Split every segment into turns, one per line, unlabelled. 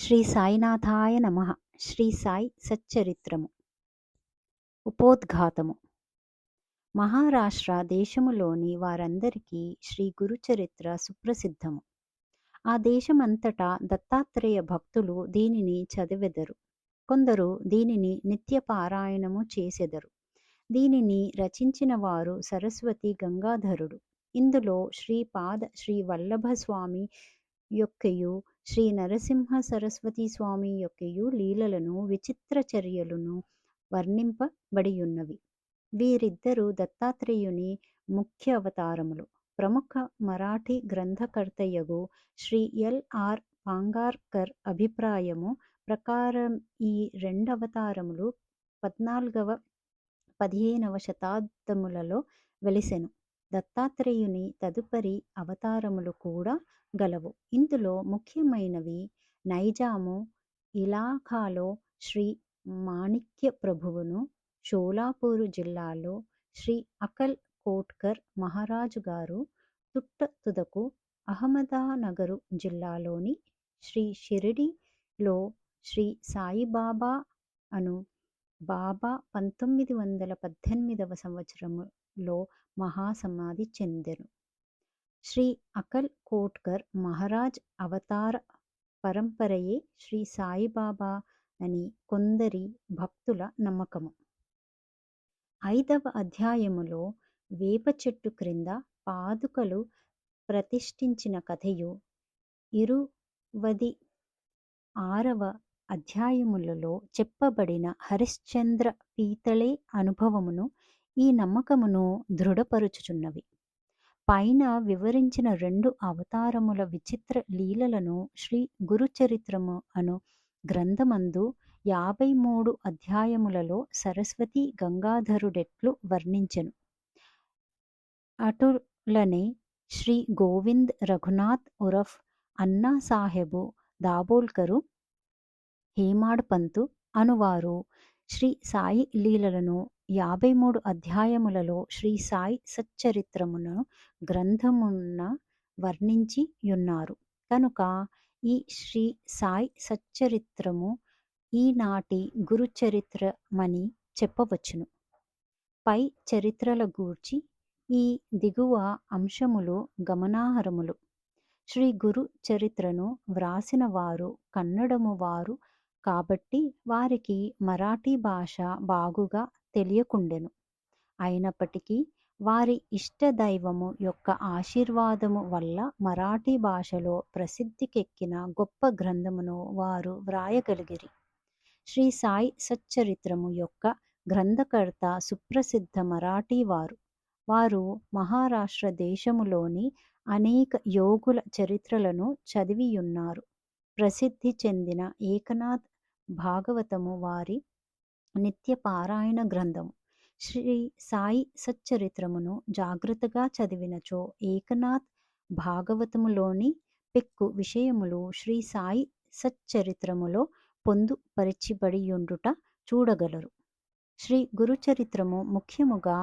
శ్రీ సాయినాథాయ నమః. శ్రీ సాయి సచ్చరిత్రము. ఉపోద్ఘాతము. మహారాష్ట్ర దేశములోని వారందరికీ శ్రీ గురుచరిత్ర సుప్రసిద్ధము. ఆ దేశమంతటా దత్తాత్రేయ భక్తులు దీనిని చదివెదరు. కొందరు దీనిని నిత్య పారాయణము చేసెదరు. దీనిని రచించిన వారు సరస్వతి గంగాధరుడు. ఇందులో శ్రీ వల్లభ స్వామి యొక్కయు శ్రీ నరసింహ సరస్వతి స్వామి యొక్కయు లీలలను విచిత్ర చర్యలను వర్ణింపబడియున్నవి. వీరిద్దరు దత్తాత్రేయుని ముఖ్య అవతారములు. ప్రముఖ మరాఠీ గ్రంథకర్తయగు శ్రీ ఎల్.ఆర్. పాంగార్కర్ అభిప్రాయము ప్రకారం ఈ రెండవతారములు 14వ 15వ శతాబ్దములలో వెలిసెను. దత్తాత్రేయుని తదుపరి అవతారములు కూడా గలవు. ఇందులో ముఖ్యమైనవి నైజాము ఇలాఖాలో శ్రీ మాణిక్య ప్రభువును, షోలాపూరు జిల్లాలో శ్రీ అకల్ కోట్కర్ మహారాజు గారు, తుదకు అహ్మదానగరు జిల్లాలోని శ్రీ షిరిడిలో శ్రీ సాయిబాబా అను బాబా 1918వ సంవత్సరములో మహాసమాధి చెందెను. శ్రీ అకల్ కోట్కర్ మహారాజ్ అవతార పరంపరయే శ్రీ సాయిబాబా అని కొందరి భక్తుల నమ్మకము. 5వ అధ్యాయములో వేప చెట్టు క్రింద పాదుకలు ప్రతిష్ఠించిన కథయు, 26వ అధ్యాయములలో చెప్పబడిన హరిశ్చంద్ర పీతళే అనుభవమును ఈ నమ్మకమును దృఢపరుచుచున్నవి. పైన వివరించిన 2 అవతారముల విచిత్ర లీలలను శ్రీ గురుచరిత్రము అను గ్రంథమందు 53 అధ్యాయములలో సరస్వతి గంగాధరుడెట్లు వర్ణించెను. అటులనే శ్రీ గోవింద్ రఘునాథ్ ఉరఫ్ అన్నా సాహెబు దాబోల్కరు, హేమాడ్ పంతు అనువారు శ్రీ సాయి లీలలను 53 అధ్యాయములలో శ్రీ సాయి సచ్చరిత్రమును గ్రంథమున వర్ణించి యున్నారు. కనుక ఈ శ్రీ సాయి సచ్చరిత్రము ఈనాటి గురుచరిత్రమని చెప్పవచ్చును. పై చరిత్రల గూర్చి ఈ దిగువ అంశములు గమనార్హములు. శ్రీ గురు చరిత్రను వ్రాసిన వారు కన్నడము వారు కాబట్టి వారికి మరాఠీ భాష బాగుగా తెలియకుండెను. అయినప్పటికీ వారి ఇష్టదైవము యొక్క ఆశీర్వాదము వల్ల మరాఠీ భాషలో ప్రసిద్ధికెక్కిన గొప్ప గ్రంథమును వారు వ్రాయగలిగిరి. శ్రీ సాయి సచ్చరిత్రము యొక్క గ్రంథకర్త సుప్రసిద్ధ మరాఠీ వారు. వారు మహారాష్ట్ర దేశములోని అనేక యోగుల చరిత్రలను చదివియున్నారు. ప్రసిద్ధి చెందిన ఏకనాథ్ భాగవతము వారి నిత్య పారాయణ గ్రంథము. శ్రీ సాయి సచ్చరిత్రమును జాగ్రత్తగా చదివినచో ఏకనాథ్ భాగవతములోని పెక్కు విషయములు శ్రీ సాయి సచ్చరిత్రములో పొందుపరచబడియుండుట చూడగలరు. శ్రీ గురుచరిత్రము ముఖ్యముగా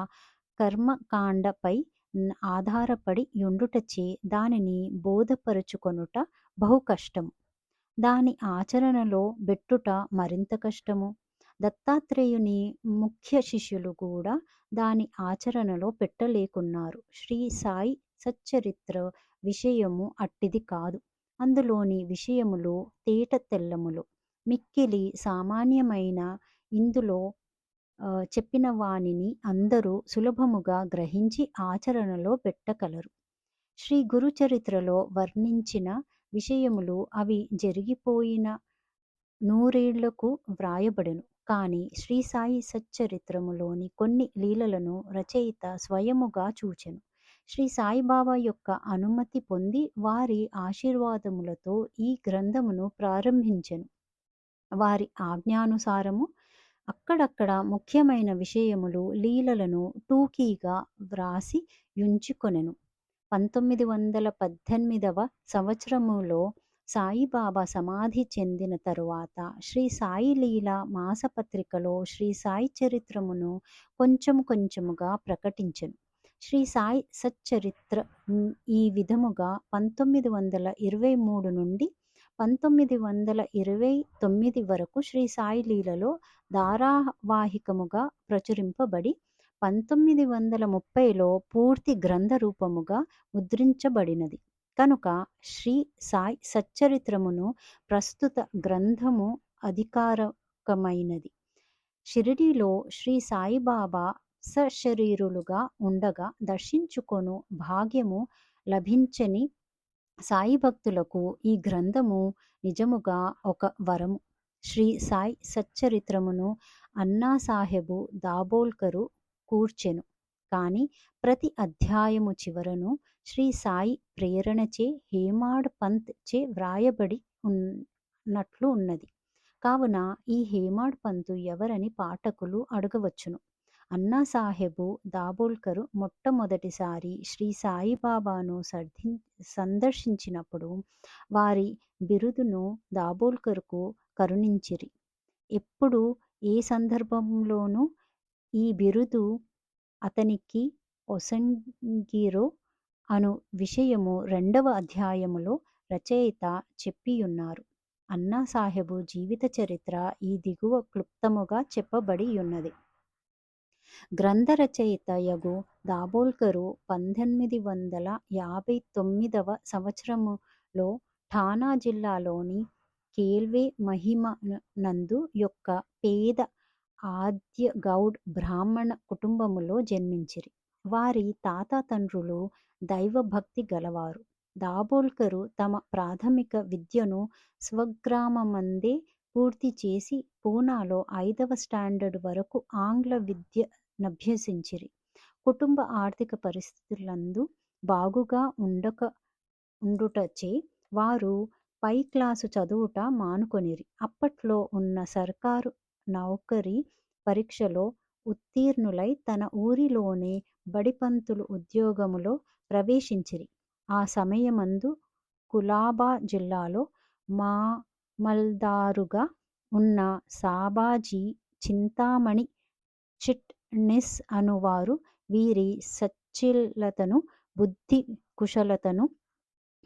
కర్మకాండపై ఆధారపడి యుండుటచే దానిని బోధపరుచుకొనుట బహు కష్టము. దాని ఆచరణలో బెట్టుట మరింత కష్టము. దత్తాత్రేయుని ముఖ్య శిష్యులు కూడా దాని ఆచరణలో పెట్టలేకున్నారు. శ్రీ సాయి సచ్చరిత్ర విషయము అట్టిది కాదు. అందులోని విషయములు తేట తెల్లములు, మిక్కిలి సామాన్యమైన. ఇందులో చెప్పిన వానిని అందరూ సులభముగా గ్రహించి ఆచరణలో పెట్టగలరు. శ్రీ గురుచరిత్రలో వర్ణించిన విషయములు అవి జరిగిపోయిన 100 ఏళ్లకు వ్రాయబడెను. కానీ శ్రీ సాయి సచ్చరిత్రములోని కొన్ని లీలలను రచయిత స్వయముగా చూచెను. శ్రీ సాయిబాబా యొక్క అనుమతి పొంది వారి ఆశీర్వాదములతో ఈ గ్రంథమును ప్రారంభించెను. వారి ఆజ్ఞానుసారము అక్కడక్కడ ముఖ్యమైన విషయములు లీలలను టూకీగా వ్రాసి యుంచుకొనెను. 1918వ సంవత్సరములో సాయిబాబా సమాధి చెందిన తరువాత శ్రీ సాయి లీల మాసపత్రికలో శ్రీ సాయి చరిత్రమును కొంచెముగా ప్రకటించెను. శ్రీ సాయి సచ్చరిత్ర ఈ విధముగా 1923 నుండి 1929 వరకు శ్రీ సాయి లీలలో ధారావాహికముగా ప్రచురింపబడి 1930లో పూర్తి గ్రంథ రూపముగా ముద్రించబడినది కనుక శ్రీ సాయి సచ్చరిత్రమును ప్రస్తుత గ్రంథము అధికారకమైనది. షిరిడీలో శ్రీ సాయిబాబా సశరీరులుగా ఉండగా దర్శించుకొను భాగ్యము లభించని సాయి భక్తులకు ఈ గ్రంథము నిజముగా ఒక వరము. శ్రీ సాయి సచ్చరిత్రమును అన్నాసాహెబు దాబోల్కరు కూర్చెను. కానీ ప్రతి అధ్యాయము చివరను శ్రీ సాయి ప్రేరణచే హేమాడ్ పంత్ చే వ్రాయబడి ఉన్నట్లు ఉన్నది. కావున ఈ హేమాడ్ పంతు ఎవరని పాఠకులు అడగవచ్చును. అన్నాసాహెబు దాబోల్కరు మొట్టమొదటిసారి శ్రీ సాయిబాబాను సందర్శించినప్పుడు వారి బిరుదును దాబోల్కరుకు కరుణించిరి. ఎప్పుడు ఏ సందర్భంలోనూ ఈ బిరుదు అతనికి ఒసంగిరో అను విషయము 2వ అధ్యాయములో రచయిత చెప్పియున్నారు. అన్నాసాహెబు జీవిత చరిత్ర ఈ దిగువ క్లుప్తముగా చెప్పబడి ఉన్నది. గ్రంథ రచయిత యగు దాబోల్కరు 1859వ సంవత్సరములో ఠానా జిల్లాలోని కేల్వే మహిమ నందు యొక్క పేద ఆద్య గౌడ్ బ్రాహ్మణ కుటుంబములో జన్మించిరి. వారి తాతాతండ్రులు దైవభక్తి గలవారు. దాబోల్కరు తమ ప్రాథమిక విద్యను స్వగ్రామమందే పూర్తి చేసి పూనాలో 5వ స్టాండర్డ్ వరకు ఆంగ్ల విద్యనభ్యసించిరి. కుటుంబ ఆర్థిక పరిస్థితులందు బాగుగా ఉండుటచే వారు పై క్లాసు చదువుట మానుకొనిరి. అప్పట్లో ఉన్న సర్కారు నౌకరీ పరీక్షలో ఉత్తీర్ణులై తన ఊరిలోనే బడిపంతులు ఉద్యోగములో ప్రవేశించిరి. ఆ సమయమందు కులాబా జిల్లాలో మామల్దారుగా ఉన్న సాబాజీ చింతామణి చిట్ నిస్ అనువారు వీరి సచ్చీలతను, బుద్ధి కుశలతను,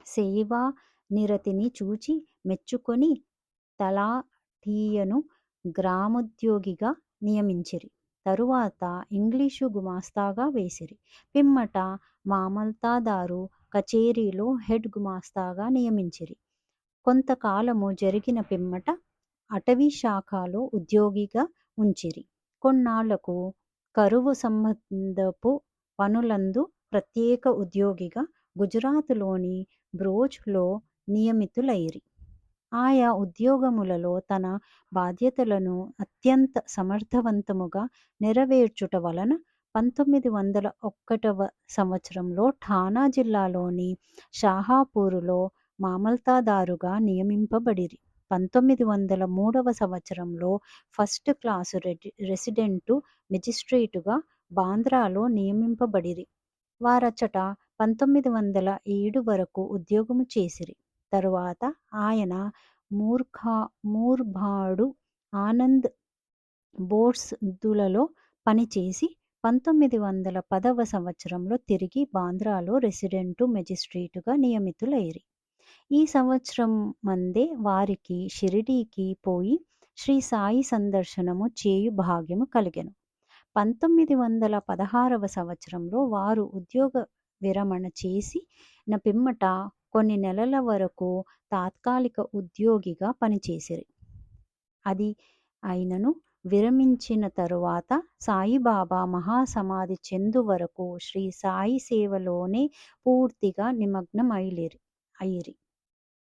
సేవా నిరతిని చూచి మెచ్చుకొని తలాఠీయను గ్రామోద్యోగిగా నియమించిరి. తరువాత ఇంగ్లీషు గుమాస్తాగా వేసిరి. పిమ్మట మామల్తాదారు కచేరీలో హెడ్ గుమాస్తాగా నియమించిరి. కొంతకాలము జరిగిన పిమ్మట అటవీ శాఖలో ఉద్యోగిగా ఉంచిరి. కొన్నాళ్లకు కరువు సంబంధపు పనులందు ప్రత్యేక ఉద్యోగిగా గుజరాతులోని బ్రోచ్లో నియమితులైరి. ఆయా ఉద్యోగములలో తన బాధ్యతలను అత్యంత సమర్థవంతముగా నెరవేర్చుట వలన 1901వ సంవత్సరంలో ఠానా జిల్లాలోని షాహాపూరులో మామల్తాదారుగా నియమింపబడిరి. 1903వ సంవత్సరంలో ఫస్ట్ క్లాసు రెసిడెంటు మెజిస్ట్రేటుగా బాంద్రాలో నియమింపబడిరి. వారచ్చట 1907 వరకు ఉద్యోగము చేసిరి. తరువాత ఆయన మూర్భాడు ఆనంద్ బోర్స్దులలో పనిచేసి 1910వ సంవత్సరంలో తిరిగి బాంద్రాలో రెసిడెంటు మెజిస్ట్రేటుగా నియమితులైరి. ఈ సంవత్సరమందే వారికి షిరిడీకి పోయి శ్రీ సాయి సందర్శనము చేయు భాగ్యము కలిగెను. 1916వ సంవత్సరంలో వారు ఉద్యోగ విరమణ చేసిన పిమ్మట కొన్ని నెలల వరకు తాత్కాలిక ఉద్యోగిగా పనిచేసిరి. అది అయినను విరమించిన తరువాత సాయిబాబా మహాసమాధి చెందు వరకు శ్రీ సాయి సేవలోనే పూర్తిగా నిమగ్నమైరి.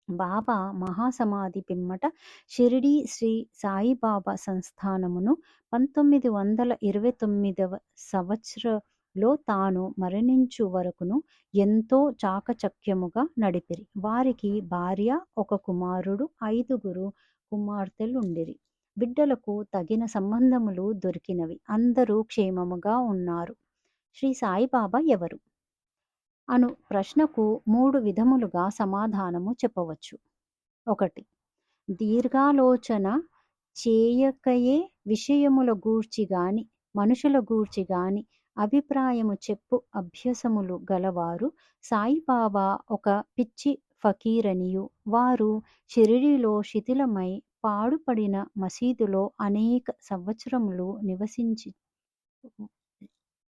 బాబా మహాసమాధి పిమ్మట షిరిడీ శ్రీ సాయిబాబా సంస్థానమును 1929వ సంవత్సరంలో తాను మరణించు వరకును ఎంతో చాకచక్యముగా నడిపిరి. వారికి భార్య, ఒక కుమారుడు, 5గురు కుమార్తెలుండిరి. బిడ్డలకు తగిన సంబంధములు దొరికినవి. అందరూ క్షేమముగా ఉన్నారు. శ్రీ సాయిబాబా ఎవరు అను ప్రశ్నకు 3 విధములుగా సమాధానము చెప్పవచ్చు. 1. దీర్ఘాలోచన చేయకయే విషయముల గూర్చి గాని మనుషుల గూర్చి గాని అభిప్రాయము చెప్పు అభ్యసములు గలవారు సాయిబాబా ఒక పిచ్చి ఫకీరనియు. వారు షిరిడీలో శిథిలమై పాడుపడిన మసీదులో అనేక సంవత్సరములు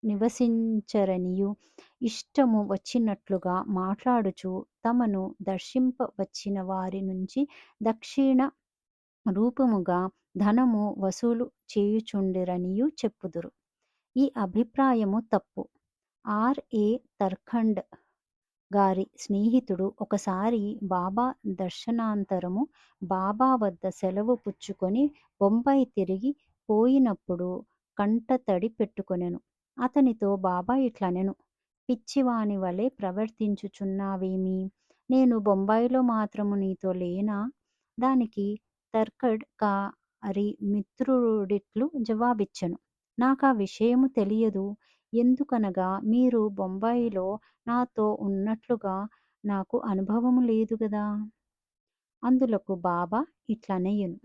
నివసించరనియు, ఇష్టము వచ్చినట్లుగా మాట్లాడుచు తమను దర్శింప వచ్చిన వారి నుంచి దక్షిణ రూపముగా ధనము వసూలు చేయుచుండిరనియు చెప్పుదురు. ఈ అభిప్రాయము తప్పు. ఆర్.ఏ. తర్ఖండ్ గారి స్నేహితుడు ఒకసారి బాబా దర్శనాంతరము బాబా వద్ద సెలవు పుచ్చుకొని బొంబాయి తిరిగి పోయినప్పుడు కంటతడి పెట్టుకొనెను. అతనితో బాబా ఇట్లనెను: పిచ్చివాని వలె ప్రవర్తించుచున్నావేమి? నేను బొంబాయిలో మాత్రము నీతో లేనా? దానికి తర్కడ్ గారి మిత్రుడిట్లు జవాబిచ్చెను: నాకా విషయము తెలియదు. ఎందుకనగా మీరు బొంబాయిలో నాతో ఉన్నట్లుగా నాకు అనుభవము లేదు గదా. అందులకు బాబా ఇట్లనెను: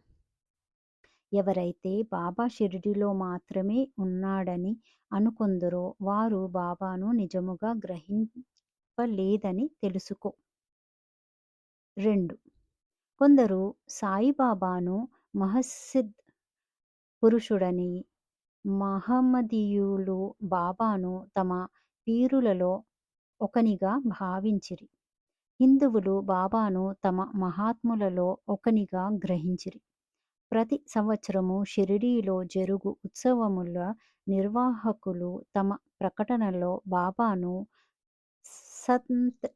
ఎవరైతే బాబా షిరిడీలో మాత్రమే ఉన్నాడని అనుకొందురో వారు బాబాను నిజముగా గ్రహింపలేదని తెలుసుకో. 2. కొందరు సాయిబాబాను మహస్సిద్ పురుషుడని, మహమ్మదీయులు బాబాను తమ పీరులలో ఒకనిగా భావించిరి. హిందువులు బాబాను తమ మహాత్ములలో ఒకనిగా గ్రహించిరి. ప్రతి సంవత్సరము షిరిడీలో జరుగు ఉత్సవముల నిర్వాహకులు తమ ప్రకటనలో బాబాను సంత్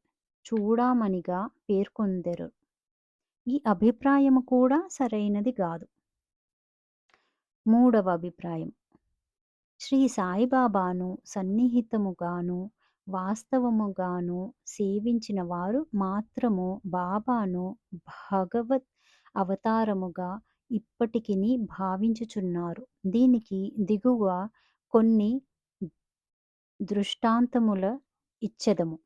చూడామణిగా పేర్కొందెరు. ఈ అభిప్రాయము కూడా సరైనది గాదు. 3వ అభిప్రాయం: శ్రీ సాయిబాబాను సన్నిహితముగాను వాస్తవముగాను సేవించిన వారు మాత్రము బాబాను భగవద్ అవతారముగా ఇప్పటికిని భావించుచున్నారు. దీనికి దిగువ కొన్ని దృష్టాంతముల ఇచ్చెదము.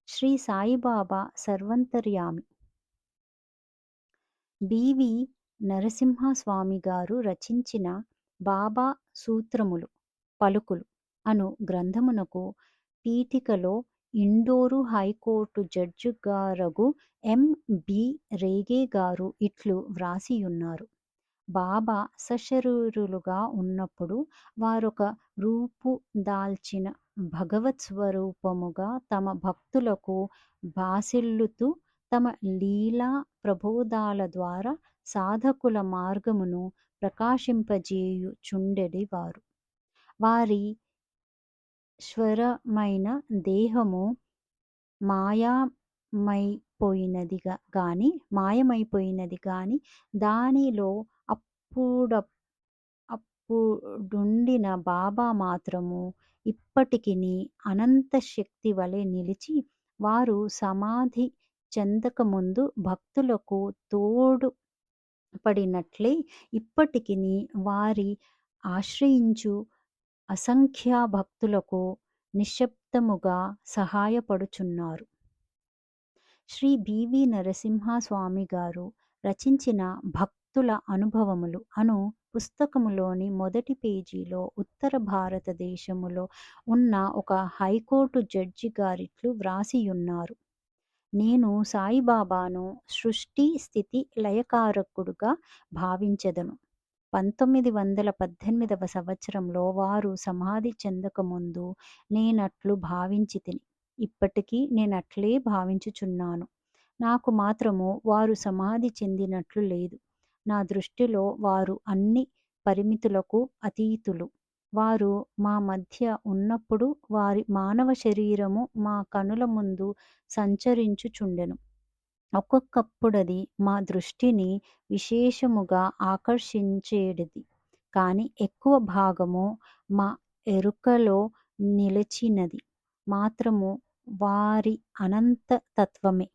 శ్రీ సాయిబాబా సర్వంతర్యామి. బి.వి. నరసింహస్వామి గారు రచించిన బాబా సూత్రములు పలుకులు అను గ్రంథమునకు పీఠికలో ఇండోరు హైకోర్టు జడ్జిగారగు ఎం.బి. రేగే గారు ఇట్లు వ్రాసియున్నారు: బాబా సశరీరులుగా ఉన్నప్పుడు వారొక రూపు దాల్చిన భగవత్ స్వరూపముగా తమ భక్తులకు భాసిల్లుతూ తమ లీలా ప్రబోధాల ద్వారా సాధకుల మార్గమును ప్రకాశింపజేయుచుండెడివారు. వారి శ్వరమైన దేహము మాయమైపోయినది గాని దానిలో అప్పుడుండిన బాబా మాత్రము ఇప్పటికిని అనంత శక్తి వలె నిలిచి, వారు సమాధి చెందకముందు భక్తులకు తోడు పడినట్లే ఇప్పటికిని వారి ఆశ్రయించు అసంఖ్య భక్తులకు నిశ్శబ్దముగా సహాయపడుచున్నారు. శ్రీ బి.వి. నరసింహస్వామి గారు రచించిన భక్తుల అనుభవములు అను పుస్తకములోని మొదటి పేజీలో ఉత్తర భారతదేశములో ఉన్న ఒక హైకోర్టు జడ్జి గారిట్లు వ్రాసియున్నారు: నేను సాయిబాబాను సృష్టి స్థితి లయకారకుడుగా భావించెదను. 1918వ సంవత్సరంలో వారు సమాధి చెందకముందు నేనట్లు భావించితిని. ఇప్పటికీ నేనట్లే భావించుచున్నాను. నాకు మాత్రము వారు సమాధి చెందినట్లు లేదు. నా దృష్టిలో వారు అన్ని పరిమితులకు అతీతులు. వారు మా మధ్య ఉన్నప్పుడు వారి మానవ శరీరము మా కనుల ముందు సంచరించుచుండెను. ఒక్కొక్కప్పుడది మా దృష్టిని విశేషముగా ఆకర్షించేడిది. కాని ఎక్కువ భాగము మా ఎరుకలో నిలిచినది మాత్రము వారి అనంత తత్వమే.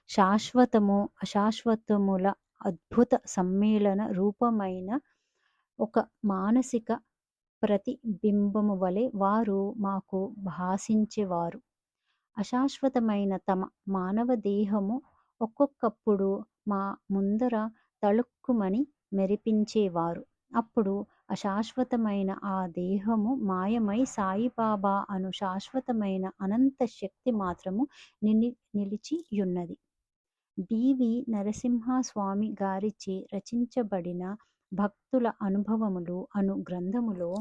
శాశ్వతము అశాశ్వతముల అద్భుత సమ్మేళన రూపమైన ఒక మానసిక ప్రతిబింబము వలె వారు మాకు భాసించేవారు. అశాశ్వతమైన తమ మానవ దేహము ఒక్కొక్కప్పుడు మా ముందర తళుక్కుమని మెరిపించేవారు. అప్పుడు అశాశ్వతమైన ఆ దేహము మాయమై సాయిబాబా అను శాశ్వతమైన అనంత శక్తి మాత్రము నిలిచియున్నది. బివి నరసింహస్వామి గారిచే రచించబడిన భక్తుల అనుభవములు అను గ్రంథములో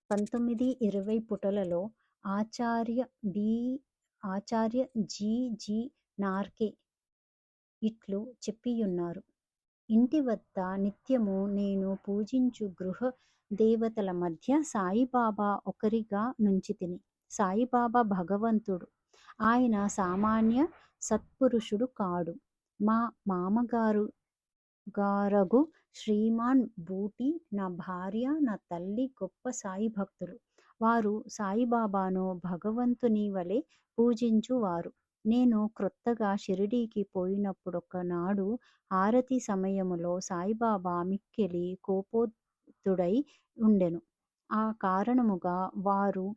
19-20 పుటలలో ఆచార్య జి. నార్కే ఇట్లు చెప్పియున్నారు. ఇంటి వద్ద నిత్యము నేను పూజించు గృహ దేవతల మధ్య సాయిబాబా ఒకరిగా నుంచితిని. సాయిబాబా భగవంతుడు. ఆయన సామాన్య సత్పురుషుడు కాడు. మా మామగారగు శ్రీమాన్ బూటీ, నా భార్య, నా తల్లి గొప్ప సాయి భక్తులు. వారు సాయిబాబాను భగవంతుని వలె పూజించువారు. నేను క్రొత్తగా షిరిడీకి పోయినప్పుడొకనాడు హారతి సమయములో సాయిబాబా మిక్కిలి కోపోద్తుడై ఉండెను. ఆ కారణముగా వారు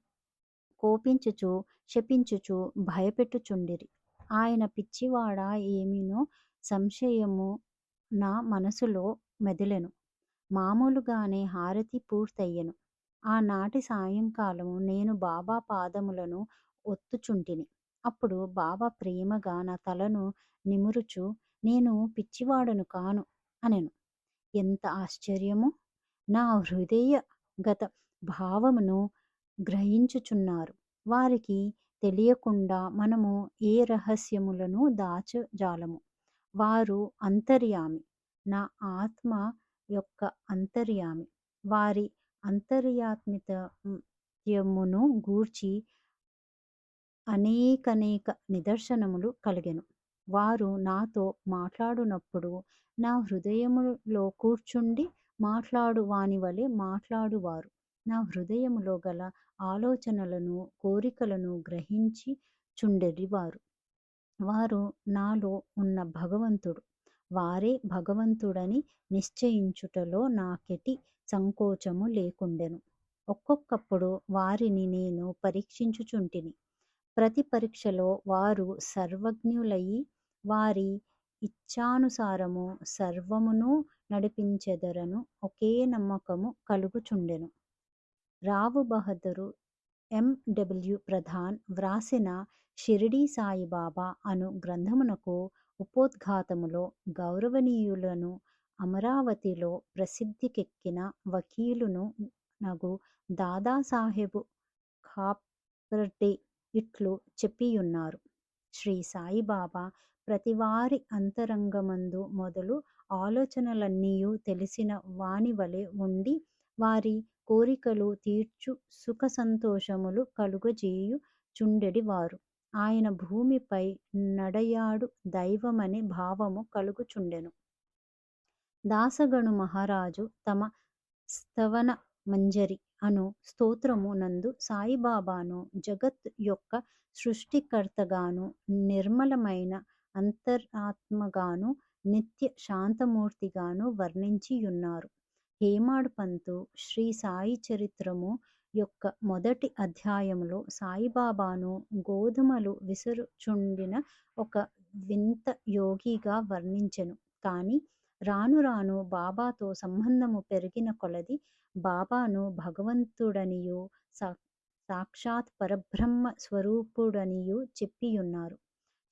కోపించుచు శపించుచు భయపెట్టుచుండిరి. ఆయన పిచ్చివాడా ఏమినో సంశయము నా మనసులో మెదిలెను. మామూలుగానే హారతి పూర్తయ్యెను. ఆనాటి సాయంకాలము నేను బాబా పాదములను ఒత్తుచుంటిని. అప్పుడు బాబా ప్రేమగా నా తలను నిమురుచు, నేను పిచ్చివాడను కాను అనెను. ఎంత ఆశ్చర్యము! నా హృదయగత భావమును గ్రహించుచున్నారు. వారికి తెలియకుండా మనము ఏ రహస్యములను దాచజాలము. వారు అంతర్యామి, నా ఆత్మ యొక్క అంతర్యామి. వారి అంతర్యామిత్యమును గూర్చి అనేకనేక నిదర్శనములు కలిగెను. వారు నాతో మాట్లాడునప్పుడు నా హృదయములో కూర్చుండి మాట్లాడు వానివలె మాట్లాడువారు. నా హృదయములో గల ఆలోచనలను కోరికలను గ్రహించి చుండెడివారు. వారు నాలో ఉన్న భగవంతుడు. వారే భగవంతుడని నిశ్చయించుటలో నాకెటి సంకోచము లేకుండెను. ఒక్కొక్కప్పుడు వారిని నేను పరీక్షించుచుంటిని. ప్రతి పరీక్షలో వారు సర్వజ్ఞులయి వారి ఇచ్ఛానుసారము సర్వమును నడిపించెదరను ఒకే నమ్మకము కలుగుచుండెను. రావు బహదూరు ఎం.డబ్ల్యూ. ప్రధాన్ వ్రాసిన షిరిడీ సాయిబాబా అను గ్రంథమునకు ఉపోద్ఘాతములో గౌరవనీయులను అమరావతిలో ప్రసిద్ధికెక్కిన వకీలును నగు దాదాసాహెబు ఖాపర్డే ఇట్లు చెప్పియున్నారు. శ్రీ సాయిబాబా ప్రతివారి అంతరంగమందు మొదలు ఆలోచనలన్నీయు తెలిసిన వానివలె ఉండి వారి కోరికలు తీర్చు సుఖ సంతోషములు కలుగజేయు చుండెడివారు. ఆయన భూమిపై నడయాడు దైవమనే భావము కలుగుచుండెను. దాసగణు మహారాజు తమ స్తవన మంజరి అను స్తోత్రము నందు సాయిబాబాను జగత్ యొక్క సృష్టికర్తగాను, నిర్మలమైన అంతరాత్మగాను, నిత్య శాంతమూర్తిగాను వర్ణించియున్నారు. హేమాడ్ పంతు శ్రీ సాయి చరిత్రము యొక్క మొదటి అధ్యాయములో సాయిబాబాను గోధుమలు విసురుచుండిన ఒక వింత యోగిగా వర్ణించెను. కాని రాను రాను బాబాతో సంబంధము పెరిగిన కొలది బాబాను భగవంతుడనియు సాక్షాత్ పరబ్రహ్మ స్వరూపుడనియు చెప్పియున్నారు.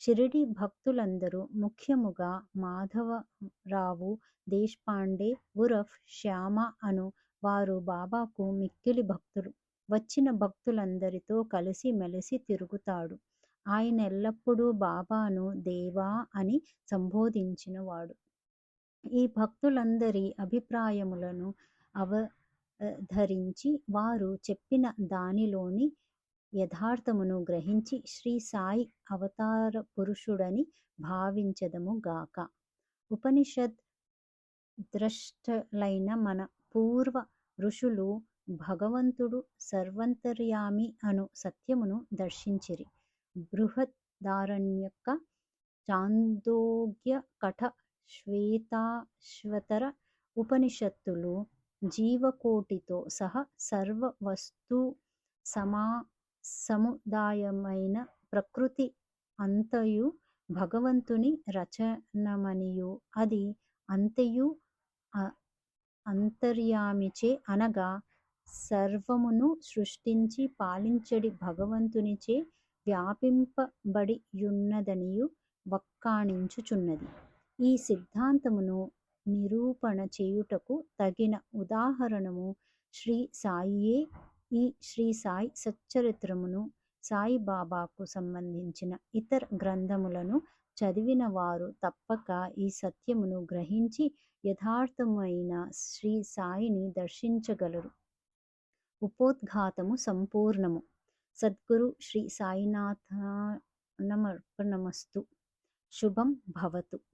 షిరిడి భక్తులందరూ ముఖ్యముగా మాధవరావు దేశపాండే ఉరఫ్ శ్యామ అను వారు బాబాకు మిక్కిలి భక్తులు. వచ్చిన భక్తులందరితో కలిసి మెలిసి తిరుగుతాడు. ఆయనెల్లప్పుడూ బాబాను దేవా అని సంబోధించినవాడు. ఈ భక్తులందరి అభిప్రాయములను అవధరించి వారు చెప్పిన దానిలోని యథార్థమును గ్రహించి శ్రీ సాయి అవతార పురుషుడని భావించెదము గాక. ఉపనిషద్ ద్రష్టలైన మన పూర్వ ఋషులు భగవంతుడు సర్వంతర్యామి అను సత్యమును దర్శించిరి. బృహదారణ్యక, చాందోగ్య, కఠ, శ్వేతాశ్వతర ఉపనిషత్తులు జీవకోటితో సహా సర్వ వస్తు సముదాయమైన ప్రకృతి అంతయు భగవంతుని రచనమనియు అది అంతయు అంతర్యామిచే అనగా సర్వమును సృష్టించి పాలించడి భగవంతునిచే వ్యాపింపబడియున్నదనియు వక్కాణించుచున్నది. ఈ సిద్ధాంతమును నిరూపణ చేయుటకు తగిన ఉదాహరణము శ్రీ సాయియే. ఈ శ్రీ సాయి సచ్చరిత్రమును, సాయిబాబాకు సంబంధించిన ఇతర గ్రంథములను చదివిన వారు తప్పక ఈ సత్యమును గ్రహించి యథార్థమైన శ్రీ సాయిని దర్శించగలరు. ఉపోద్ఘాతము సంపూర్ణము. సద్గురు శ్రీ సాయినాథానమర్పణమస్తు. శుభం భవతు.